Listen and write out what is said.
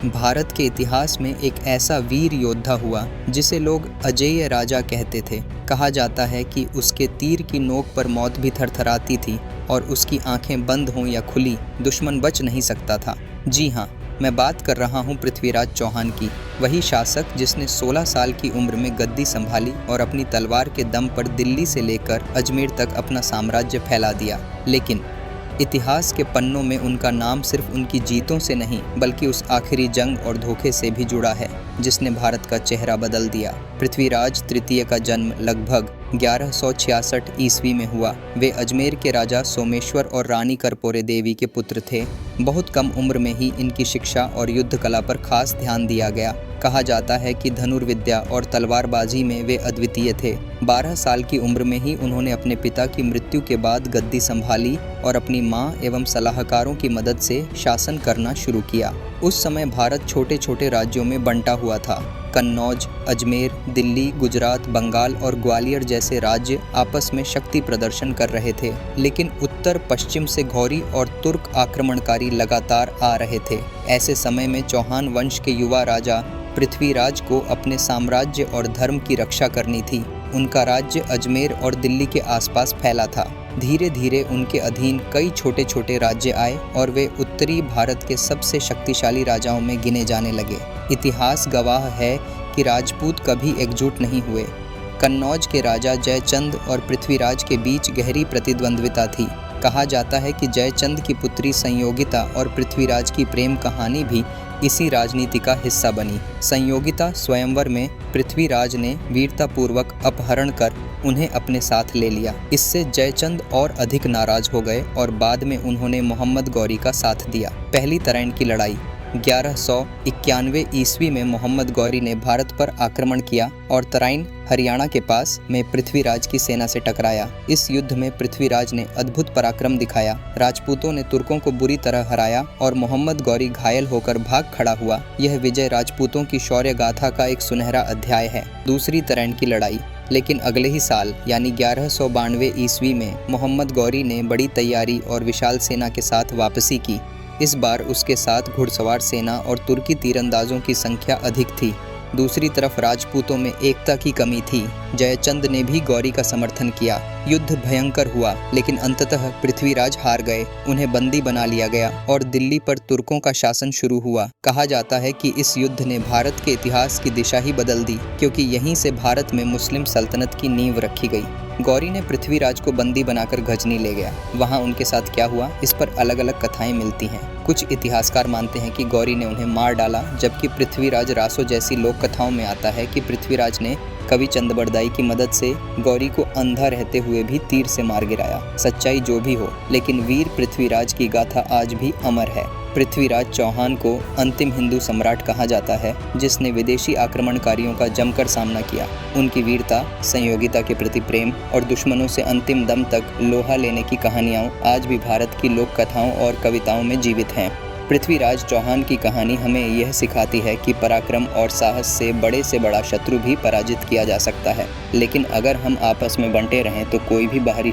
भारत के इतिहास में एक ऐसा वीर योद्धा हुआ जिसे लोग अजेय राजा कहते थे। कहा जाता है कि उसके तीर की नोक पर मौत भी थरथराती थी और उसकी आंखें बंद हों या खुली, दुश्मन बच नहीं सकता था। जी हाँ, मैं बात कर रहा हूँ पृथ्वीराज चौहान की, वही शासक जिसने 16 साल की उम्र में गद्दी संभाली और अपनी तलवार के दम पर दिल्ली से लेकर अजमेर तक अपना साम्राज्य फैला दिया। लेकिन इतिहास के पन्नों में उनका नाम सिर्फ उनकी जीतों से नहीं बल्कि उस आखिरी जंग और धोखे से भी जुड़ा है जिसने भारत का चेहरा बदल दिया। पृथ्वीराज तृतीय का जन्म लगभग 1166 ईस्वी में हुआ। वे अजमेर के राजा सोमेश्वर और रानी कर्पूरी देवी के पुत्र थे। बहुत कम उम्र में ही इनकी शिक्षा और युद्ध कला पर खास ध्यान दिया गया। कहा जाता है कि धनुर्विद्या और तलवारबाजी में वे अद्वितीय थे। 12 साल की उम्र में ही उन्होंने अपने पिता की मृत्यु के बाद गद्दी संभाली और अपनी मां एवं सलाहकारों की मदद से शासन करना शुरू किया। उस समय भारत छोटे छोटे राज्यों में बंटा हुआ था। कन्नौज, अजमेर, दिल्ली, गुजरात, बंगाल और ग्वालियर जैसे राज्य आपस में शक्ति प्रदर्शन कर रहे थे, लेकिन उत्तर पश्चिम से घौरी और तुर्क आक्रमणकारी लगातार आ रहे थे। ऐसे समय में चौहान वंश के युवा राजा पृथ्वीराज को अपने साम्राज्य और धर्म की रक्षा करनी थी। उनका राज्य अजमेर और दिल्ली के आसपास फैला था। धीरे धीरे उनके अधीन कई छोटे छोटे राज्य आए और वे उत्तरी भारत के सबसे शक्तिशाली राजाओं में गिने जाने लगे। इतिहास गवाह है कि राजपूत कभी एकजुट नहीं हुए। कन्नौज के राजा जयचंद और पृथ्वीराज के बीच गहरी प्रतिद्वंद्विता थी। कहा जाता है कि जयचंद की पुत्री संयोगिता और पृथ्वीराज की प्रेम कहानी भी इसी राजनीति का हिस्सा बनी। संयोगिता स्वयंवर में पृथ्वीराज ने वीरतापूर्वक अपहरण कर उन्हें अपने साथ ले लिया। इससे जयचंद और अधिक नाराज हो गए और बाद में उन्होंने मोहम्मद गौरी का साथ दिया। पहली तराइन की लड़ाई 1191 ईस्वी में मोहम्मद गौरी ने भारत पर आक्रमण किया और तराइन हरियाणा के पास में पृथ्वीराज की सेना से टकराया। इस युद्ध में पृथ्वीराज ने अद्भुत पराक्रम दिखाया। राजपूतों ने तुर्कों को बुरी तरह हराया और मोहम्मद गौरी घायल होकर भाग खड़ा हुआ। यह विजय राजपूतों की शौर्य गाथा का एक सुनहरा अध्याय है। दूसरी तराइन की लड़ाई। लेकिन अगले ही साल यानी 1192 ईस्वी में मोहम्मद गौरी ने बड़ी तैयारी और विशाल सेना के साथ वापसी की। इस बार उसके साथ घुड़सवार सेना और तुर्की तीरंदाजों की संख्या अधिक थी। दूसरी तरफ राजपूतों में एकता की कमी थी। जयचंद ने भी गौरी का समर्थन किया। युद्ध भयंकर हुआ, लेकिन अंततः पृथ्वीराज हार गए। उन्हें बंदी बना लिया गया और दिल्ली पर तुर्कों का शासन शुरू हुआ। कहा जाता है कि इस युद्ध ने भारत के इतिहास की दिशा ही बदल दी, क्योंकि यहीं से भारत में मुस्लिम सल्तनत की नींव रखी गई। गौरी ने पृथ्वीराज को बंदी बनाकर गजनी ले गया। वहाँ उनके साथ क्या हुआ, इस पर अलग अलग कथाएं मिलती हैं। कुछ इतिहासकार मानते हैं कि गौरी ने उन्हें मार डाला, जबकि पृथ्वीराज रासो जैसी लोक कथाओं में आता है कि पृथ्वीराज ने कवि चंदबरदाई की मदद से गौरी को अंधा रहते हुए भी तीर से मार गिराया। सच्चाई जो भी हो, लेकिन वीर पृथ्वीराज की गाथा आज भी अमर है। पृथ्वीराज चौहान को अंतिम हिंदू सम्राट कहा जाता है, जिसने विदेशी आक्रमणकारियों का जमकर सामना किया। उनकी वीरता, संयोगिता के प्रति प्रेम और दुश्मनों से अंतिम दम तक लोहा लेने की कहानियाँ आज भी भारत की लोक कथाओं और कविताओं में जीवित हैं। पृथ्वीराज चौहान की कहानी हमें यह सिखाती है कि पराक्रम और साहस से बड़ा शत्रु भी पराजित किया जा सकता है, लेकिन अगर हम आपस में बंटे रहें तो कोई भी बाहरी